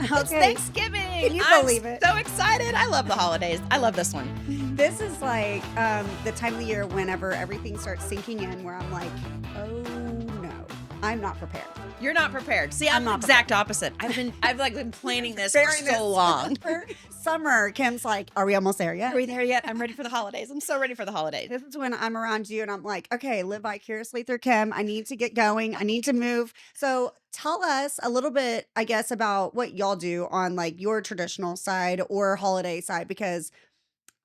It's Thanksgiving. Can you believe it? So excited. I love the holidays. I love this one. This is like the time of the year whenever everything starts sinking in where I'm like, oh no, I'm not prepared. You're not prepared. See, I'm the not exact opposite. I've been planning this for so long. Summer, Kim's like, are we almost there yet? Are we there yet? I'm ready for the holidays. I'm so ready for the holidays. This is when I'm around you and I'm like, okay, live vicariously through Kim. I need to get going. I need to move. So tell us a little bit, I guess, about what y'all do on like your traditional side or holiday side, because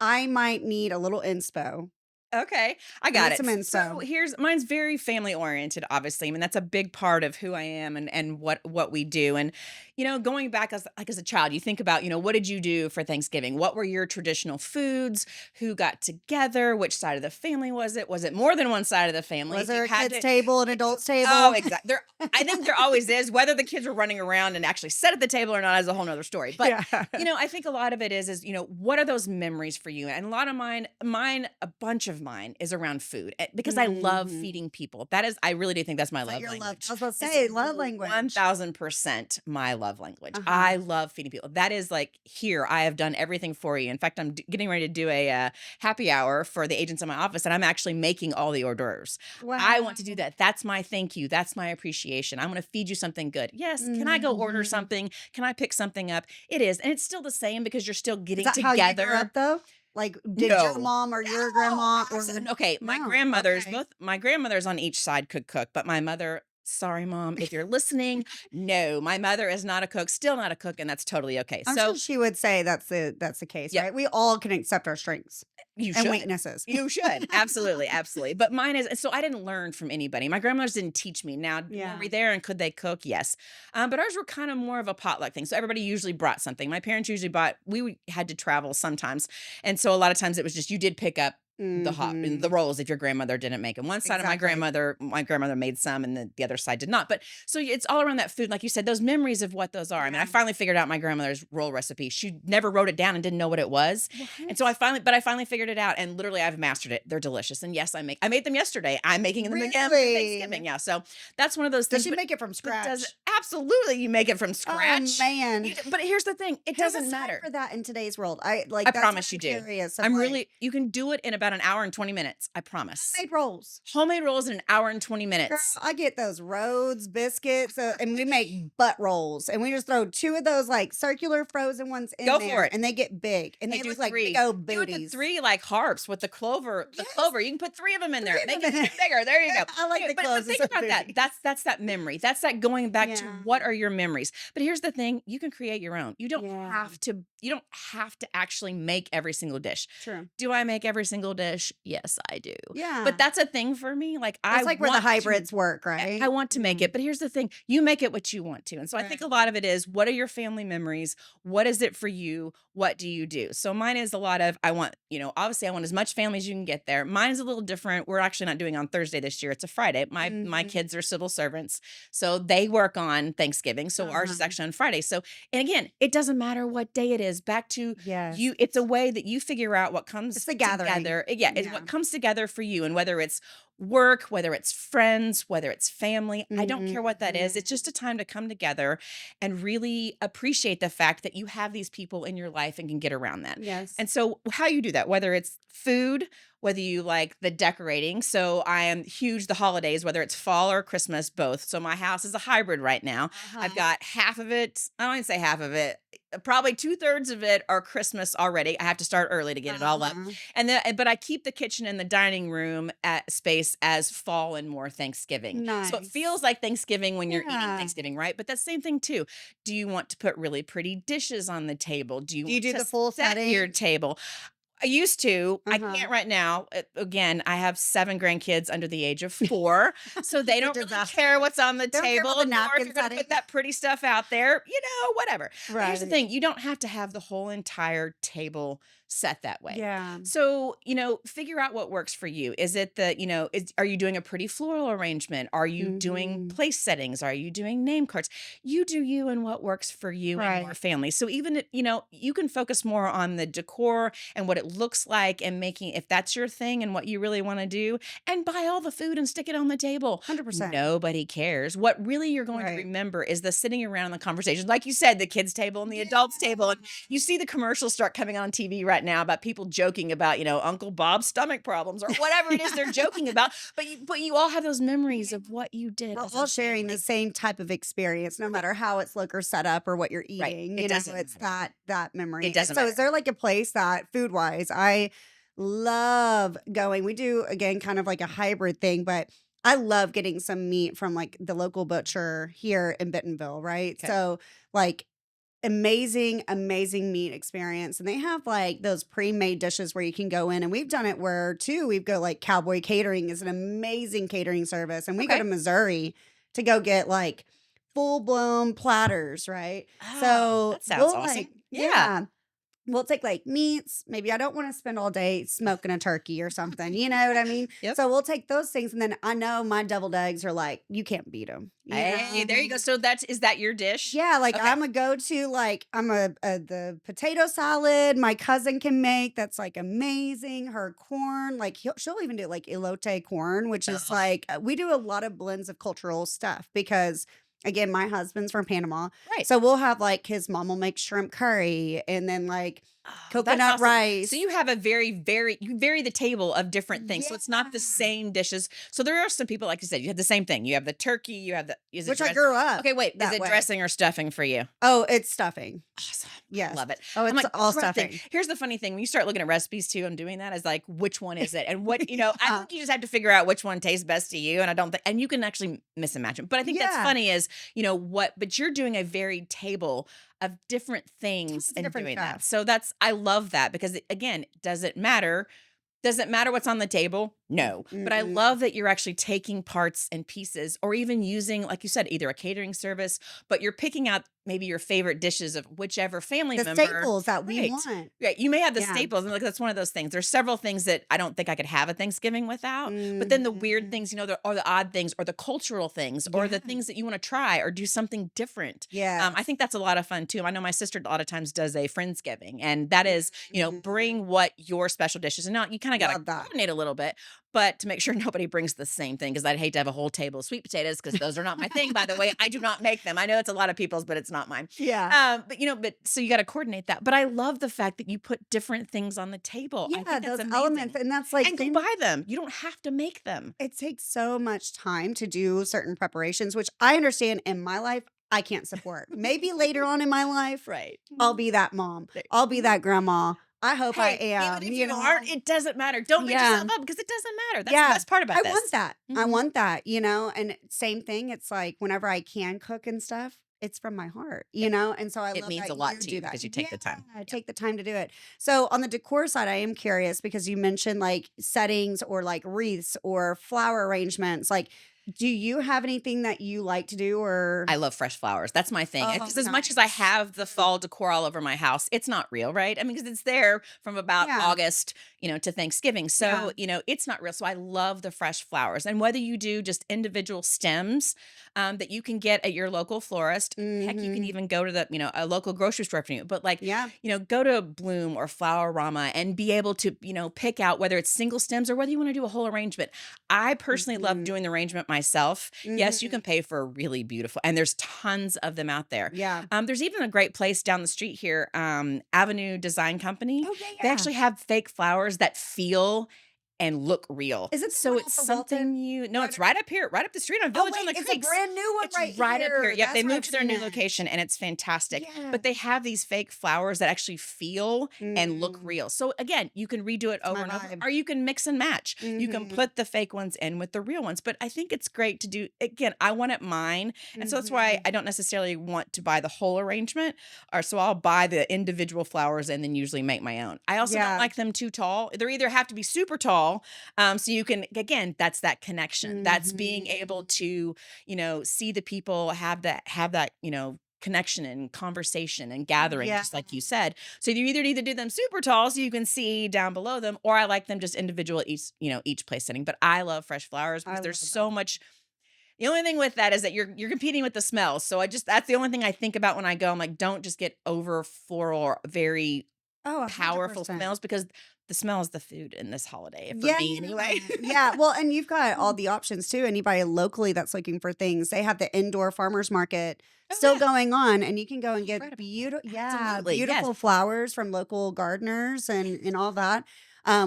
I might need a little inspo. Okay, I got it. Some info. So mine's very family oriented, obviously. I mean, that's a big part of who I am and what we do. And, going back as a child, you think about, what did you do for Thanksgiving? What were your traditional foods? Who got together? Which side of the family was it? Was it more than one side of the family? Was there a kids table, an adults table? Oh, exactly. I think there always is. Whether the kids were running around and actually sat at the table or not is a whole nother story. But, I think a lot of it is, what are those memories for you? And a lot of mine, a bunch of mine is around food because I love feeding people. I really do think that's my love language. I was about to say love language. 1000% my love language. I love feeding people. That is like, here, I have done everything for you. In fact, I'm getting ready to do a happy hour for the agents in my office, and I'm actually making all the hors d'oeuvres. Wow. I want to do that. That's my thank you. That's my appreciation. I'm going to feed you something good. Yes. Can I go order something? Can I pick something up? It is. And it's still the same because you're still getting together. How you grew up, though? Like, did your mom or your grandma? Okay, my grandmothers, both my grandmothers on each side could cook, but my mother, sorry, Mom, if you're listening, no, my mother is not a cook, still not a cook, and that's totally okay. I'm sure she would say that's the case, right? We all can accept our strengths. And weaknesses. You should. Absolutely. Absolutely. But mine is, so I didn't learn from anybody. My grandmothers didn't teach me. Now, were we there and could they cook? Yes. But ours were kind of more of a potluck thing. So everybody usually brought something. My parents usually we had to travel sometimes. And so a lot of times it was just, you did pick up the rolls if your grandmother didn't make them. One side of my grandmother made some and the other side did not. But so it's all around that food. Like you said, those memories of what those are. I mean, I finally figured out my grandmother's roll recipe. She never wrote it down and didn't know what it was. What? And so I finally figured it out, and literally I've mastered it. They're delicious. And yes, I made them yesterday. I'm making them again for Thanksgiving. Yeah. So that's one of those things. Does she make it from scratch? Absolutely. You make it from scratch. Oh, man. But here's the thing. It doesn't matter for that in today's world. I promise you do. You can do it in about an hour and 20 minutes. I promise. Homemade rolls in an hour and 20 minutes. Girl, I get those Rhodes biscuits and we make butt rolls, and we just throw 2 of those like circular frozen ones in there. Go for it. And they get big, and they look like big old booties. Do it 3 like harps with the clover. The clover, you can put 3 of them in there. Make it bigger. There you go. I like the clover. But think about that. That's that memory. That's that going back to what are your memories. But here's the thing: you can create your own. You don't have to. You don't have to actually make every single dish. True. Do I make every single dish? Yes, I do. Yeah. But that's a thing for me. Like it's like where the hybrids work, right? I want to make it. But here's the thing. You make it what you want to. And so I think a lot of it is, what are your family memories? What is it for you? What do you do? So mine is a lot of, obviously I want as much family as you can get there. Mine is a little different. We're actually not doing on Thursday this year. It's a Friday. My kids are civil servants. So they work on Thanksgiving. So ours is actually on Friday. So, and again, it doesn't matter what day it is. Back to you. It's a way that you figure out what comes together. It's what comes together for you. And whether it's work, whether it's friends, whether it's family, I don't care what that is. It's just a time to come together and really appreciate the fact that you have these people in your life and can get around that. Yes. And so how you do that, whether it's food, whether you like the decorating. So I am huge the holidays, whether it's fall or Christmas, both. So my house is a hybrid right now. I've got half of it. I don't even say half of it. Probably 2/3 of it are Christmas already. I have to start early to get it all up. But I keep the kitchen and the dining room at space as fall and more Thanksgiving. Nice. So it feels like Thanksgiving when you're eating Thanksgiving, right? But that's the same thing too. Do you want to put really pretty dishes on the table? Do you do the full setting? Your table? I used to. I can't right now. Again, I have 7 grandkids under the age of 4, so they don't really care what's on the table. Or if you're going to put that pretty stuff out there, whatever. Right. Here's the thing: you don't have to have the whole entire table set that way. Yeah. So, figure out what works for you. Is it the, are you doing a pretty floral arrangement? Are you doing Mhm. place settings? Are you doing name cards? You do you and what works for you and your Right. family. So even, you can focus more on the decor and what it looks like and making, if that's your thing and what you really want to do, and buy all the food and stick it on the table. 100%. Nobody cares. What really you're going to Right. remember is the sitting around the conversation. Like you said, the kids' table and the adults' table. And you see the commercials start coming on TV right now about people joking about, Uncle Bob's stomach problems or whatever it is they're joking about. But you all have those memories of what you did. We're as all a sharing the family. same type of experience, no matter how it's look or set up or what you're Right. eating. It doesn't It's matter. that memory. It doesn't So is matter. there like a place that food wise, I love going. We do again kind of like a hybrid thing, but I love getting some meat from like the local butcher here in Bentonville, right? Okay. So like amazing, amazing meat experience. And they have like those pre-made dishes where you can go in. And we've done it where too, we go like Cowboy Catering is an amazing catering service. And we go Okay. to Missouri to go get like full-blown platters, right? Oh, So that sounds we'll awesome. like, Yeah. yeah. We'll take like meats. Maybe I don't want to spend all day smoking a turkey or something. You know what I mean? Yep. So we'll take those things. And then I know my deviled eggs are like, you can't beat them. Hey, there you go. So is that your dish? Yeah, like Okay. I'm a go-to, like I'm the potato salad my cousin can make. That's like amazing. Her corn, like she'll even do like elote corn, which is Oh, like we do a lot of blends of cultural stuff because again, my husband's from Panama, right. so we'll have like his mom will make shrimp curry and then like Oh, that's coconut awesome. So rice. you have you vary the table of different things. So it's not the Yeah, same dishes. So there are some people, like you said, you have the same thing. You have the turkey, is it which I dress? grew up Okay, wait, is that it way. dressing or stuffing for you? Oh, it's stuffing. Awesome. I Yes. love it. Oh, I'm it's like, all that's what I think. stuffing. Here's the funny thing. When you start looking at recipes too and doing that, is like, which one is it? And what, I Yeah. think you just have to figure out which one tastes best to you. And I don't think, and you can actually mix and match them. But I think that's Yeah. funny is, but you're doing a varied table of different things Tons of and different doing that. stuff. So I love that because again, does it matter? Does it matter what's on the table? No. But I Mm-mm. love that you're actually taking parts and pieces or even using, like you said, either a catering service, but you're picking out maybe your favorite dishes of whichever family The member. staples that we Right. want. Right. You may have the Yeah. staples, and like that's one of those things. There's several things that I don't think I could have a Thanksgiving without. But then the weird Mhm. things, or the odd things, or the cultural things, or the Yeah. things that you want to try or do something different. I Yes. think that's a lot of fun too. I know my sister a lot of times does a Friendsgiving, and that is, Mhm. bring what your special dishes, and now you kind of got to Love that. coordinate a little bit, but to make sure nobody brings the same thing, because I'd hate to have a whole table of sweet potatoes because those are not my thing, by the way. I do not make them. I know it's a lot of people's, but it's not mine. Yeah. But so you got to coordinate that. But I love the fact that you put different things on the table. I Yeah, think that's those elements, amazing. and that's like And go things buy them. You don't have to make them. it takes so much time to do certain preparations, which I understand in my life, I can't support. Maybe later on in my life, Right. I'll be that mom. There- I'll be that grandma. I hope I Hey, even am, if you you aren't, know? it doesn't matter. Don't beat Yeah. yourself up because it doesn't matter. That's the Yeah. best part I about want this. that. I Mhm. want that, and same thing, it's like whenever I can cook and stuff, it's from my heart, Yep. and so I It love means that a lot you to do you that. because you take Yeah, the time. Yep. take the time to do it. So on the decor side, I am curious because you mentioned like settings or like wreaths or flower arrangements. Like, do you have anything that you like to do or I love fresh flowers. That's my thing. oh, Because as much as I nice. have the fall decor all over my house, it's not real, right? I mean, because it's there from about Yeah. August, to Thanksgiving. Yeah. So, it's not real. So I love the fresh flowers. And whether you do just individual stems that you can get at your local florist, heck, you can Mhm. even go to a local grocery store for you. But like, Yeah. go to Bloom or Flower and be able to, pick out whether it's single stems or whether you want to do a whole arrangement. I personally love Mhm. doing the arrangement myself. Yes, you can Mhm. pay for a really beautiful, and there's tons of them out there. Yeah. There's even a great place down the street here, Avenue Design Company. Oh, yeah, They yeah. actually have fake flowers that feel and look real. Is it the So one it's off of something Walton? no, it's right up here, right up the street on Oh, Village on wait, the it's a Creeks. brand new one It's right right up here. here. Yep, they That's where moved I've to their seen new it. location and it's fantastic. Yeah. But they have these fake flowers that actually feel and look Mm, real. So again, you can redo it it's over my and over, vibe. or you can mix and match. You can Mhm. put the fake ones in with the real ones. But I think it's great to do, again, I want it mine. And so that's why Mhm. I don't necessarily want to buy the whole arrangement. Or so I'll buy the individual flowers and then usually make my own. I also don't Yeah. like them too tall. They either have to be super tall. So you can, again, that's that connection. That's being able Mhm. to, see the people have that, connection and conversation and gathering, Yeah. just like you said. So you either need to do them super tall so you can see down below them, or I like them just individual at each place setting. But I love fresh flowers I because there's love so that. much. The only thing with that is that you're competing with the smell. So that's the only thing I think about when I go. I'm like, don't just get over floral or very Oh, powerful 100%. smells, because the smell is the food in this holiday for Yeah. me anyway. Yeah. Well, and you've got all the options too. Anybody locally that's looking for things, they have the indoor farmers market Oh still yeah, going on, and you can go and get incredible. Absolutely, yes. beautiful flowers from local gardeners and all that,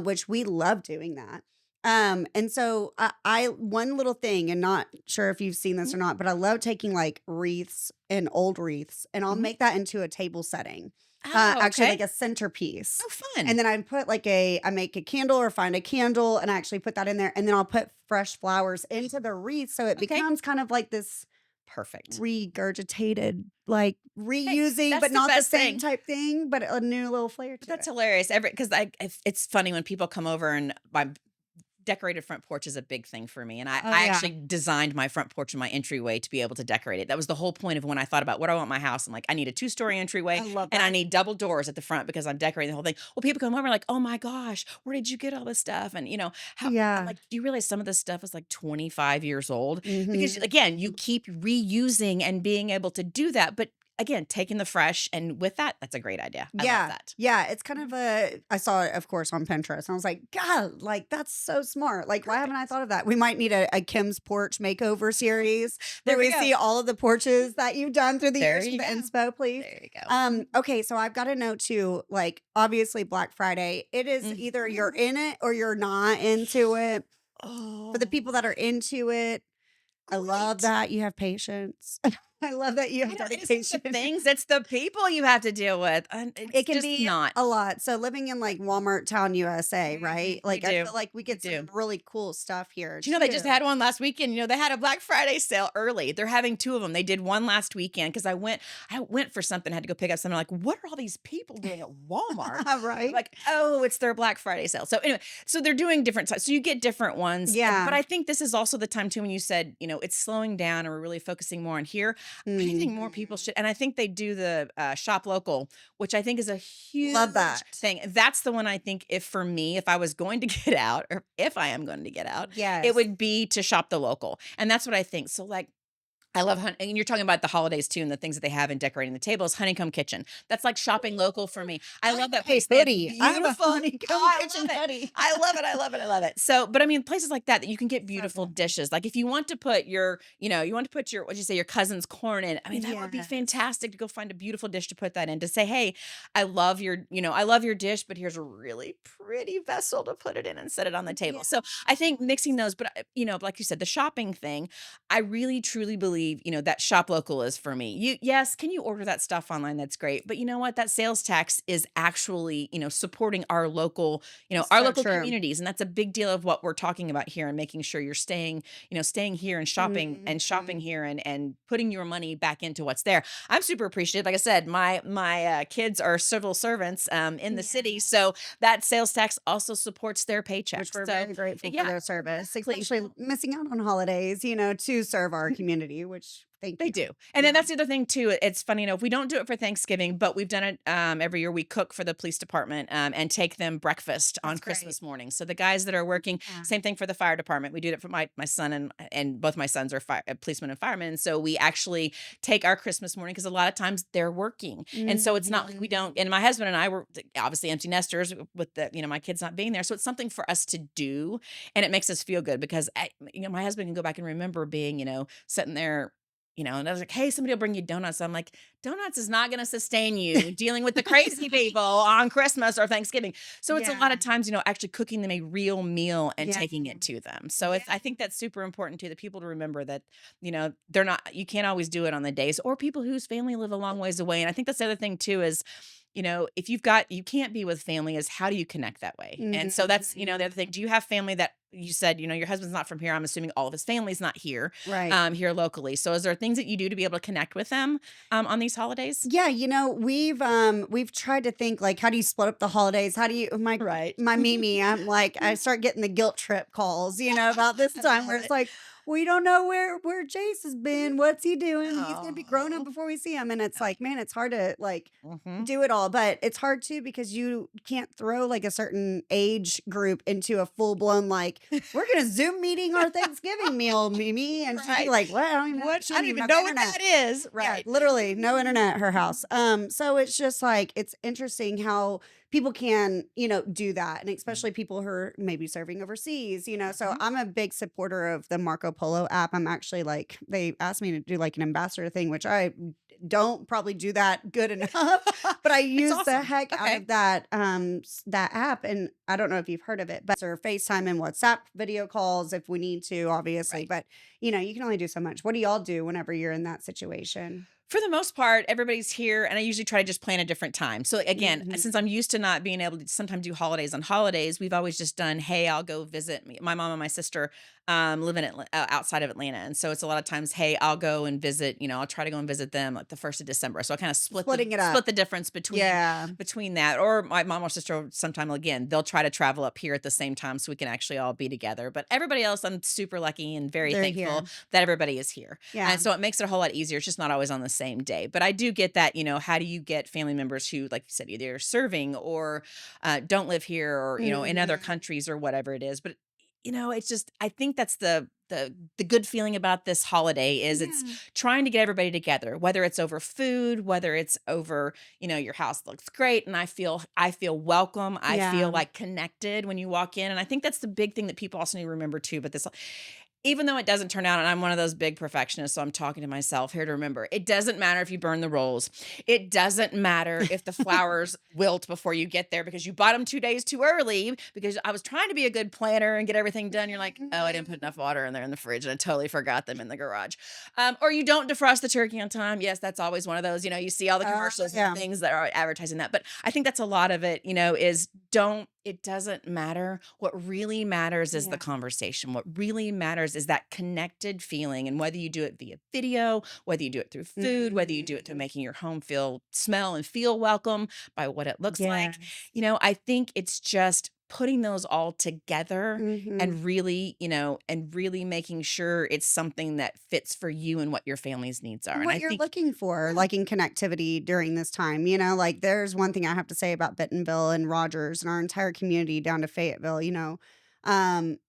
which we love doing that. And so I one little thing, and not sure if you've seen this Mhm, or not, but I love taking like wreaths and old wreaths, and I'll mhm. make that into a table setting, Oh, actually okay. like a centerpiece. Oh, fun. And then I put I make a candle or find a candle and I actually put that in there. And then I'll put fresh flowers into the wreath. So it Okay, becomes kind of like this perfect. regurgitated, like Hey, reusing, that's but the not the best same thing. type thing, but a new little flair But to that's it. hilarious. Because it's funny when people come over, and my decorated front porch is a big thing for me. And I, Oh, I yeah. actually designed my front porch and my entryway to be able to decorate it. That was the whole point of when I thought about what I want my house. I'm like, I need a 2-story entryway I love and I that. need double doors at the front because I'm decorating the whole thing. Well, people come over like, oh my gosh, where did you get all this stuff? And how I'm Yeah. like, do you realize some of this stuff is like 25 years old? Because Hmm. again, you keep reusing and being able to do that. But again, taking the fresh, and with that, that's a great idea. I love Yeah. that. Yeah. It's kind of I saw it, of course, on Pinterest. And I was like, God, like, that's so smart. Like, why haven't I Perfect. thought of that? We might need a Kim's Porch makeover series where There we we go. see all of the porches that you've done through the There years from you the go. inspo, please. There you go. Okay. So I've got to know too, like, obviously, Black Friday, it is either you're Mhm. in it or you're not into it. For the people Oh, that are into it, I love great. that you have patience. I love that you I have don't It isn't the dedication. things, it's the people you have to deal with, and It it's can just be not. a lot. So living in like Walmart Town, USA, Mhm. right? We Like I do. feel like we We get do. some really cool stuff here Do you know they just too. had one last weekend? They had a Black Friday sale early. They're having 2 of them. They did one last weekend because I went for something, had to go pick up something. I'm like, "What are all these people doing at Walmart?" I'm Right? like, "Oh, it's their Black Friday sale." So anyway, so they're doing different types. So you get different ones. But Yeah. I think this is also the time too when you said, it's slowing down and we're really focusing more on here. I think more people Mhm. should, and I think they do the shop local, which I think is a Love huge that. thing. That's the one I think, if for me, if I was going to get out, or if I am going to get out, it Yes. would be to shop the local, and that's what I think. So, like, I love and you're talking about the holidays too, and the things that they have in decorating the tables. Honeycomb Kitchen. That's like shopping local for me. I I love that have a place. They have hoodie. I have a beautiful. Oh, honeycomb I kitchen love it. hoodie. I love it. I love it. I love it. So, but I mean, places like that you can get So beautiful good. dishes. Like if you want to put you want to put what'd you say, your cousin's corn in. I mean, that would be Yes. fantastic to go find a beautiful dish to put that in. To say, hey, I love your dish, but here's a really pretty vessel to put it in and set it on the table. So I think mixing those, but like you said, the shopping thing. I really truly believe, that shop local is for me. Yes, can you order that stuff online? That's great. But you know what? That sales tax is actually, supporting our So local true. communities. And that's a big deal of what we're talking about here, and making sure you're staying here and shopping Mhm. here, and putting your money back into what's there. I'm super appreciative. Like I said, my kids are civil servants in the city. Yeah. So that sales tax also supports their Which paychecks. we're So very grateful for yeah, their service, exactly. especially missing out on holidays, to serve our community, which thank They you. do. And then Yeah. that's the other thing too. It's funny, if we don't do it for Thanksgiving, but we've done it every year. We cook for the police department and take them breakfast on That's great. Christmas morning. So the guys that are working, Yeah. same thing for the fire department. We do that for my son, and both my sons are policemen and firemen. So we actually take our Christmas morning, because a lot of times they're working, and so it's not like we Mhm. don't. And my husband and I were obviously empty nesters with my kids not being there. So it's something for us to do, and it makes us feel good because my husband can go back and remember being sitting there. And I was like, hey, somebody will bring you donuts. I'm like, donuts is not going to sustain you dealing with the crazy people on Christmas or Thanksgiving. So it's a lot Yeah. of times, actually cooking them a real meal and Yeah. taking it to them. So Yeah. I think that's super important to the people to remember that, they're not, you can't always do it on the days, or people whose family live a long ways away. And I think that's the other thing too is, if you can't be with family, is how do you connect that way? And so that's, the Mhm. other thing. Do you have family that you said, your husband's not from here? I'm assuming all of his family's not here, Right. here locally. So is there things that you do to be able to connect with them, on these holidays? Yeah, we've tried to think like how do you split up the holidays? How do you Right. my Mimi, I'm like I start getting the guilt trip calls, about this I time where love it's it. like, We don't know where Jace has been. What's he doing? He's gonna be grown up Oh. before we see him. And it's like, man, it's hard to like Mhm. do it all, but it's hard too because you can't throw like a certain age group into a full blown like we're gonna Zoom meeting our Thanksgiving meal, Mimi, and she'd be Right. like, "What? I don't even know. What? She I don't don't even even have the know what internet." that is. Yeah, Right. literally no internet at her house. So it's just like it's interesting how people can, do that, and especially people who are maybe serving overseas. So Mhm. I'm a big supporter of the Marco Polo app. I'm actually like they asked me to do like an ambassador thing, which I don't probably do that good enough, but I It's use the awesome. heck out Okay. of that app, and I don't know if you've heard of it, but or FaceTime and WhatsApp video calls if we need to, obviously, Right. but you can only do so much. What do y'all do whenever you're in that situation? For the most part, everybody's here, and I usually try to just plan a different time. So again, Mhm. since I'm used to not being able to sometimes do holidays on holidays, we've always just done, hey, I'll go visit me. My mom and my sister live in outside of Atlanta, and so it's a lot of times, hey, I'll go and visit. I'll try to go and visit them like the 1st of December. So I kind of Splitting it up. split the difference between Yeah. that. Or my mom or sister, sometime again, they'll try to travel up here at the same time so we can actually all be together. But everybody else, I'm super lucky and very They're thankful here. that everybody is here. Yeah. And so it makes it a whole lot easier. It's just not always on the same day. But I do get that, how do you get family members who, like you said, either serving or don't live here or, in other Mhm. countries or whatever it is. But, it's just, I think that's the good feeling about this holiday is it's Yeah. trying to get everybody together, whether it's over food, whether it's over, your house looks great and I feel welcome. I feel Yeah. like connected when you walk in. And I think that's the big thing that people also need to remember too. But this even though it doesn't turn out, and I'm one of those big perfectionists, so I'm talking to myself here to remember, it doesn't matter if you burn the rolls. It doesn't matter if the flowers wilt before you get there because you bought them 2 days too early because I was trying to be a good planner and get everything done. You're like, oh, I didn't put enough water in there in the fridge and I totally forgot them in the garage. Or you don't defrost the turkey on time. Yes, that's always one of those, you see all the commercials and Yeah. things that are advertising that. But I think that's a lot of it, it doesn't matter. What really matters is the Yeah. conversation. What really matters is that connected feeling. And whether you do it via video, whether you do it through food, whether you do it through Mhm. making your home smell and feel welcome by what it looks like, Yes. I think it's just putting those all together Mhm. and really making sure it's something that fits for you and what your family's needs are. And And what I you're think, looking for, yeah, like in connectivity during this time, like there's one thing I have to say about Bentonville and Rogers and our entire community down to Fayetteville,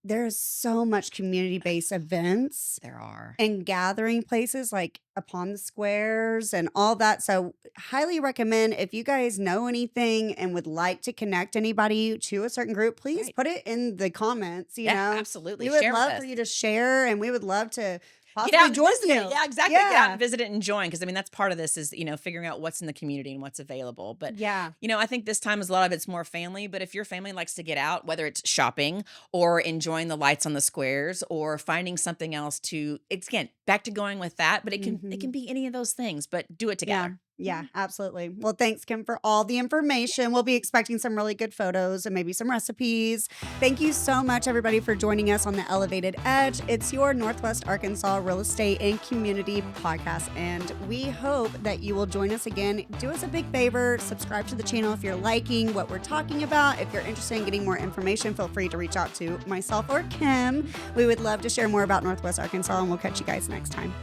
there's so much community-based events there are. and gathering places like upon the squares and all that. So, highly recommend if you guys know anything and would like to connect anybody to a certain group, please Right. put it in the comments. Yeah, absolutely. We would Share with love us. for you to share and we would love to Get out possibly and join visit it. you. Yeah, exactly. Get out Yeah. and visit it and join. Because that's part of this is, figuring out what's in the community and what's available. But, Yeah. I think this time is a lot of it's more family. But if your family likes to get out, whether it's shopping or enjoying the lights on the squares or finding something else it's again, back to going with that, but it can Mhm. be any of those things, but do it Yeah. together. Yeah, absolutely. Well, thanks, Kim, for all the information. We'll be expecting some really good photos and maybe some recipes. Thank you so much, everybody, for joining us on The Elevated Edge. It's your Northwest Arkansas real estate and community podcast, and we hope that you will join us again. Do us a big favor, subscribe to the channel if you're liking what we're talking about. If you're interested in getting more information, feel free to reach out to myself or Kim. We would love to share more about Northwest Arkansas, and we'll catch you guys next time.